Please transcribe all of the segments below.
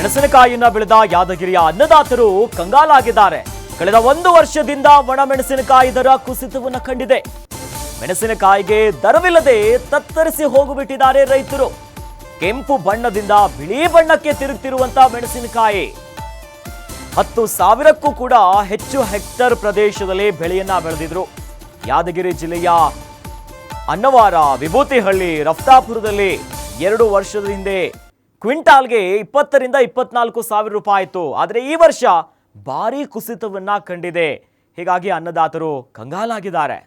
ಮೆಣಸಿನಕಾಯಿಯನ್ನ ಬೆಳೆದ ಯಾದಗಿರಿಯ ಅನ್ನದಾತರು ಕಂಗಾಲಾಗಿದ್ದಾರೆ. ಕಳೆದ 1 ವರ್ಷದಿಂದ ಒಣಮೆಣಸಿನಕಾಯಿ ದರ ಕುಸಿತವನ್ನು ಕಂಡಿದೆ. ಮೆಣಸಿನಕಾಯಿಗೆ ದರವಿಲ್ಲದೆ ತತ್ತರಿಸಿ ಹೋಗಿಬಿಟ್ಟಿದ್ದಾರೆ ರೈತರು. ಕೆಂಪು ಬಣ್ಣದಿಂದ ಬಿಳಿ ಬಣ್ಣಕ್ಕೆ ತಿರುಗುತ್ತಿರುವಂತಹ ಮೆಣಸಿನಕಾಯಿ 10,000ಕ್ಕೂ ಕೂಡ ಹೆಚ್ಚು ಹೆಕ್ಟರ್ ಪ್ರದೇಶದಲ್ಲಿ ಬೆಳೆಯನ್ನ ಬೆಳೆದಿದ್ರು. ಯಾದಗಿರಿ ಜಿಲ್ಲೆಯ ಅನ್ನವಾರ, ವಿಭೂತಿಹಳ್ಳಿ, ರಫ್ತಾಪುರದಲ್ಲಿ 2 ವರ್ಷದ ಹಿಂದೆ ಕ್ವಿಂಟಾಲ್ಗೆ 20,000ರಿಂದ 24,000 ರೂಪಾಯಿ ಇತ್ತು. ಆದರೆ ಈ ವರ್ಷ ಭಾರಿ ಕುಸಿತವನ್ನ ಕಂಡಿದೆ. ಹೀಗಾಗಿ ಅನ್ನದಾತರು ಕಂಗಾಲಾಗಿದ್ದಾರೆ.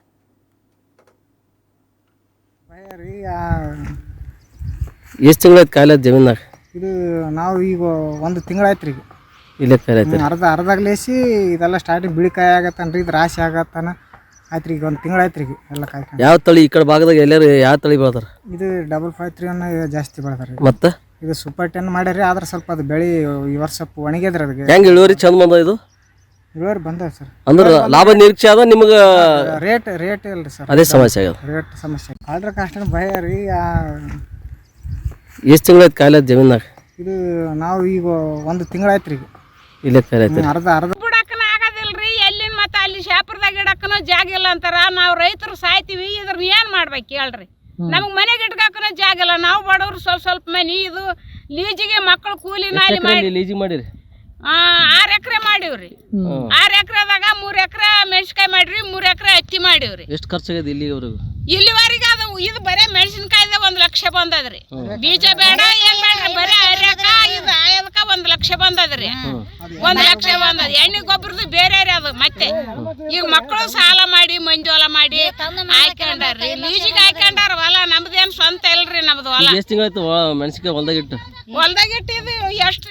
ಎಷ್ಟು ತಿಂಗಳಾಯ್ತು ಕಾಯಿಲೆ ಜಮೀನಾಗ? ಇದು ನಾವು ಈಗ 1 ತಿಂಗಳಾಯ್ತು ರೀ. ಇಲ್ಲೇ ಕಾಯಿಲೆ ಅರ್ಧಾಗ್ಲೇಸಿ ಇದೆಲ್ಲ ಸ್ಟಾರ್ಟಿಂಗ್ ಬಿಳಿಕಾಯಿ ಆಗತ್ತನ್ರಿ, ಇದು ರಾಶಿ ಆಗತ್ತಾನ ಆಯ್ತು ರೀ. ಈಗ 1 ತಿಂಗಳಾಯ್ತು ರೀ ಎಲ್ಲ ಕಾಯಿ. ಯಾವ ತಳಿ ಈ ಕಡೆ ಭಾಗದಾಗ ಎಲ್ಲರೂ ಯಾವ ತಳಿ ಬೆಳ್ದಾರ? ಇದು 553 ಅನ್ನ ಜಾಸ್ತಿ ಬೆಳೆದಾರೆ. ಮತ್ತೆ ಇದು ಸೂಪರ್ 10 ಮಾಡ್ಯಾರಿ. ಆದ್ರೆ ಸ್ವಲ್ಪ ಅದು ಬೆಳೆ ಈ ವರ್ಷ ಸ್ವಲ್ಪ ಒಣಗ್ಯದ್ರಿ. ಅದಕ್ಕೆ ಹೆಂಗೆ ಇಳುವರಿ ಚಂದ ಬಂದ? ಇದು ಇಳುವರಿ ಬಂದವ ಸರ್. ಅಂದ್ರೆ ಲಾಭ ನಿರೀಕ್ಷೆ ಅದ ನಿಮ್ಗೆ? ರೇಟ್ ಇಲ್ರಿ ಸರ್, ಅದೇ ಸಮಸ್ಯೆ ಆಗ್ಯದ. ರೇಟ್ ಸಮಸ್ಯೆ. ಆರ್ಡ್ರ್ ಕಾಸ್ಟ್ ಭಯ ರೀ. ಎಷ್ಟು ತಿಂಗಳಾಯ್ತು ಕಾಯಿಲೆ ಜಮೀನಾಗ? ಇದು ನಾವು ಈಗ 1 ತಿಂಗಳಾಯ್ತು ರೀ. ಇಲ್ಲೇ ಕಾಯಿಲೆ ಅರ್ಧ ಬಿಡಕ್ಕನ ಆಗೋದಿಲ್ರಿ. ಎಲ್ಲಿನ ಮತ್ತೆ ಅಲ್ಲಿ ಶಾಪುರದಾಗ ಇಡಕ್ಕನ ಜಾಗ ಇಲ್ಲ ಅಂತಾರ. ನಾವು ರೈತರು ಸಾಯ್ತೀವಿ. ಇದ್ರ ಏನ್ ಮಾಡ್ಬೇಕು ಹೇಳ್ರಿ? ನಮ್ಗೆ ಮನೆಗೆ ಇಟ್ಕಾಕನ ಜಾಗ ಇಲ್ಲ. ನಾವು ಬಡವ್ರು ಸ್ವಲ್ಪ ಮನಿ ಇದು ಲೀಜಿಗೆ ಮಕ್ಕಳು ಕೂಲಿ ನಾಲಿ ಮಾಡಿ ಲೀಜಿಗೆ ಮಾಡಿರಿ. 6 ಎಕರೆ ಮಾಡಿವ್ರಿ. 6 ಎಕರೆದಾಗ 3 ಎಕರೆ ಮೆಣಸಿನಕಾಯಿ ಮಾಡ್ರಿ, 3 ಎಕರೆ ಹತ್ತಿ ಮಾಡಿವ್ರಿ. ಎಷ್ಟು ಖರ್ಚಾಗ್ಯದ ಇಲ್ಲಿವರೆಗೂ? ಇಲ್ಲಿವರೆಗೆ ಅದು ಇದು ಬರೇ ಮೆಣಸಿನಕಾಯ್ದ 1 ಲಕ್ಷ ಬಂದದ್ರಿ. ಬೀಜ ಬೇಡ ಏನ್ ಬೇಡ್ರಿ, ಬರೇ ಹರಿಯಾಕ ಇದು ಆಯದಕ್ಕ 1 ಲಕ್ಷ ಬಂದದ್ರಿ. 1 ಲಕ್ಷ ಬಂದದ. ಎಣ್ಣೆ ಗೊಬ್ಬರದು ಬೇರೆ ರೀ ಅದು. ಮತ್ತೆ ಈಗ ಮಕ್ಕಳು ಸಾಲ ಮಾಡಿ ಮಂಜೋಲ ಮಾಡಿ ಹಾಕೊಂಡಾರ್ರಿ, ಲೀಜಿಗೆ ಹಾಕೊಂಡಾರ ಹೊಲ. ನಮ್ದೇನ್ ಸ್ವಂತ ಇಲ್ರಿ ನಮ್ದು ಹೊಲ. ಎಷ್ಟು ತಿಂಗಳಾಯ್ತು ಮೆಣಸಿನಕಾಯಿ ಹೊಲ್ದಾಗ ಇಟ್ಟು? ಹೊಲ್ದಾಗ ಇಟ್ಟಿದ್ದು ಎಷ್ಟು